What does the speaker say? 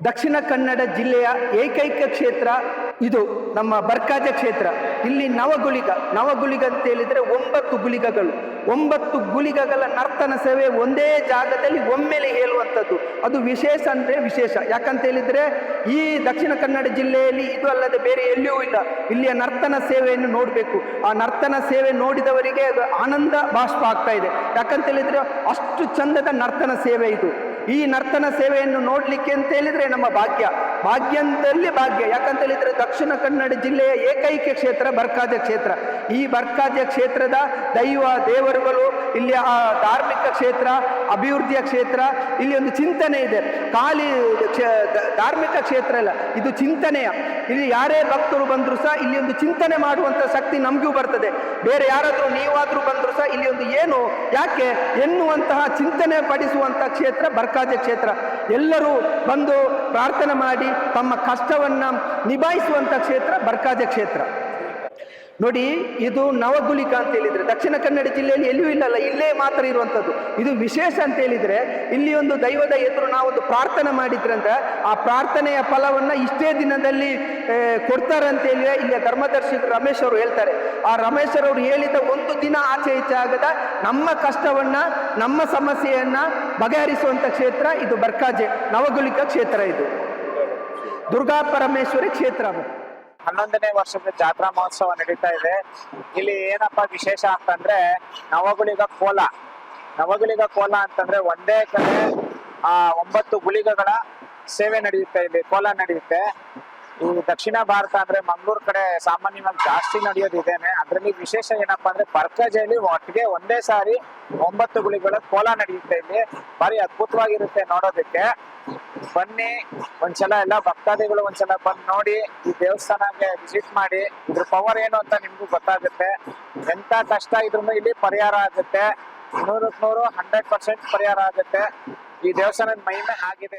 ದಕ್ಷಿಣ ಕನ್ನಡ ಜಿಲ್ಲೆಯ ಏಕೈಕ ಕ್ಷೇತ್ರ ಇದು ನಮ್ಮ ಬರ್ಕಾಜ ಕ್ಷೇತ್ರ. ಇಲ್ಲಿ ನವಗುಳಿಗ ಅಂತ ಹೇಳಿದರೆ 9 ಗುಳಿಗಗಳು, 9 ಗುಳಿಗಗಳ ನರ್ತನ ಸೇವೆ ಒಂದೇ ಜಾಗದಲ್ಲಿ ಒಮ್ಮೆಲೆ ಹೇಳುವಂಥದ್ದು. ಅದು ವಿಶೇಷ ಅಂದರೆ ವಿಶೇಷ. ಯಾಕಂತ ಹೇಳಿದರೆ ಈ ದಕ್ಷಿಣ ಕನ್ನಡ ಜಿಲ್ಲೆಯಲ್ಲಿ ಇದು ಅಲ್ಲದೆ ಬೇರೆ ಎಲ್ಲಿಯೂ ಇಲ್ಲ. ಇಲ್ಲಿಯ ನರ್ತನ ಸೇವೆಯನ್ನು ನೋಡಬೇಕು. ಆ ನರ್ತನ ಸೇವೆ ನೋಡಿದವರಿಗೆ ಆನಂದ ಬಾಷ್ಪ ಆಗ್ತಾ ಇದೆ. ಯಾಕಂತ ಹೇಳಿದರೆ ಅಷ್ಟು ಚಂದದ ನರ್ತನ ಸೇವೆ ಇದು. ಈ ನರ್ತನ ಸೇವೆಯನ್ನು ನೋಡಲಿಕ್ಕೆ ಅಂತ ಹೇಳಿದರೆ ನಮ್ಮ ಭಾಗ್ಯದಲ್ಲಿ ಭಾಗ್ಯ. ಯಾಕಂತ ಹೇಳಿದರೆ ದಕ್ಷಿಣ ಕನ್ನಡ ಜಿಲ್ಲೆಯ ಏಕೈಕ ಕ್ಷೇತ್ರ ಬರ್ಕಾಜ ಕ್ಷೇತ್ರ. ಈ ಬರ್ಕಾಜ ಕ್ಷೇತ್ರದ ದೇವರುಗಳು, ಇಲ್ಲಿ ಧಾರ್ಮಿಕ ಕ್ಷೇತ್ರ, ಅಭಿವೃದ್ಧಿಯ ಕ್ಷೇತ್ರ. ಇಲ್ಲಿ ಒಂದು ಚಿಂತನೆ ಇದೆ, ಖಾಲಿ ಧಾರ್ಮಿಕ ಕ್ಷೇತ್ರ ಅಲ್ಲ, ಇದು ಚಿಂತನೆಯ. ಇಲ್ಲಿ ಯಾರೇ ಭಕ್ತರು ಬಂದರೂ ಸಹ ಇಲ್ಲಿ ಒಂದು ಚಿಂತನೆ ಮಾಡುವಂಥ ಶಕ್ತಿ ನಮಗೂ ಬರ್ತದೆ. ಬೇರೆ ಯಾರಾದರೂ ನೀವಾದರೂ ಬಂದರೂ ಸಹ ಇಲ್ಲಿ ಒಂದು ಏನು ಯಾಕೆ ಎನ್ನುವಂತಹ ಚಿಂತನೆ ಪಡಿಸುವಂಥ ಕ್ಷೇತ್ರ ಬರ್ಕಾಜ ಕ್ಷೇತ್ರ. ಎಲ್ಲರೂ ಬಂದು ಪ್ರಾರ್ಥನೆ ಮಾಡಿ ತಮ್ಮ ಕಷ್ಟವನ್ನು ನಿಭಾಯಿಸುವಂಥ ಕ್ಷೇತ್ರ ಬರ್ಕಾಜ ಕ್ಷೇತ್ರ. ನೋಡಿ, ಇದು ನವಗುಳಿಗ ಅಂತ ಹೇಳಿದರೆ ದಕ್ಷಿಣ ಕನ್ನಡ ಜಿಲ್ಲೆಯಲ್ಲಿ ಎಲ್ಲಿಯೂ ಇಲ್ಲಲ್ಲ, ಇಲ್ಲೇ ಮಾತ್ರ ಇರುವಂಥದ್ದು. ಇದು ವಿಶೇಷ ಅಂತ ಹೇಳಿದರೆ ಇಲ್ಲಿ ಒಂದು ದೈವದ ಎದುರು ನಾವೊಂದು ಪ್ರಾರ್ಥನೆ ಮಾಡಿದ್ರಂದ್ರೆ ಆ ಪ್ರಾರ್ಥನೆಯ ಫಲವನ್ನು ಇಷ್ಟೇ ದಿನದಲ್ಲಿ ಕೊಡ್ತಾರೆ ಅಂತ ಹೇಳಿ ಇಲ್ಲಿಯ ಧರ್ಮದರ್ಶಿ ರಮೇಶ್ ಅವರು ಹೇಳ್ತಾರೆ. ಆ ರಮೇಶ್ ಅವರು ಹೇಳಿದ ಒಂದು ದಿನ ಆಚೆ ಈಚೆ ಆಗದ ನಮ್ಮ ಕಷ್ಟವನ್ನು, ನಮ್ಮ ಸಮಸ್ಯೆಯನ್ನು ಬಗೆಹರಿಸುವಂಥ ಕ್ಷೇತ್ರ ಇದು ಬರ್ಕಾಜೆ ನವಗುಳಿಗ ಕ್ಷೇತ್ರ. ಇದು ದುರ್ಗಾ ಪರಮೇಶ್ವರಿ ಕ್ಷೇತ್ರ. 11ನೇ ವರ್ಷದ ಜಾತ್ರಾ ಮಹೋತ್ಸವ ನಡೀತಾ ಇದೆ. ಇಲ್ಲಿ ಏನಪ್ಪಾ ವಿಶೇಷ ಅಂತಂದ್ರೆ ನವಗುಳಿಗ ಕೋಲ ಅಂತಂದ್ರೆ ಒಂದೇ ಕಡೆ 9 ಗುಳಿಗಗಳ ಸೇವೆ ನಡೆಯುತ್ತೆ. ಇಲ್ಲಿ ಕೋಲ ನಡೆಯುತ್ತೆ. ಈ ದಕ್ಷಿಣ ಭಾರತ ಅಂದ್ರೆ ಮಂಗಳೂರು ಕಡೆ ಸಾಮಾನ್ಯವಾಗಿ ಜಾಸ್ತಿ ನಡೆಯೋದು ಇದೇನೆ. ಅದರಲ್ಲಿ ವಿಶೇಷ ಏನಪ್ಪಾ ಅಂದ್ರೆ ಬರ್ಕಾಜೆಯಲ್ಲಿ ಒಟ್ಟಿಗೆ ಒಂದೇ ಸಾರಿ 9 ಗುಳಿಗಳ ಕೋಲ ನಡೆಯುತ್ತೆ. ಇಲ್ಲಿ ಭಾರಿ ಅದ್ಭುತವಾಗಿರುತ್ತೆ ನೋಡೋದಕ್ಕೆ. ಬನ್ನಿ, ಒಂದ್ಸಲ ಎಲ್ಲ ಭಕ್ತಾದಿಗಳು ಒಂದ್ಸಲ ಬಂದು ನೋಡಿ, ಈ ದೇವಸ್ಥಾನಕ್ಕೆ ವಿಸಿಟ್ ಮಾಡಿ. ಇದ್ರ ಪವರ್ ಏನು ಅಂತ ನಿಮ್ಗೂ ಗೊತ್ತಾಗುತ್ತೆ. ಎಂತ ಕಷ್ಟ ಇದ್ರೂ ಇಲ್ಲಿ ಪರಿಹಾರ ಆಗುತ್ತೆ. 100% ಪರಿಹಾರ ಆಗುತ್ತೆ. ಈ ದೇವಸ್ಥಾನದ ಮಹಿಮೆ ಆಗಿದೆ.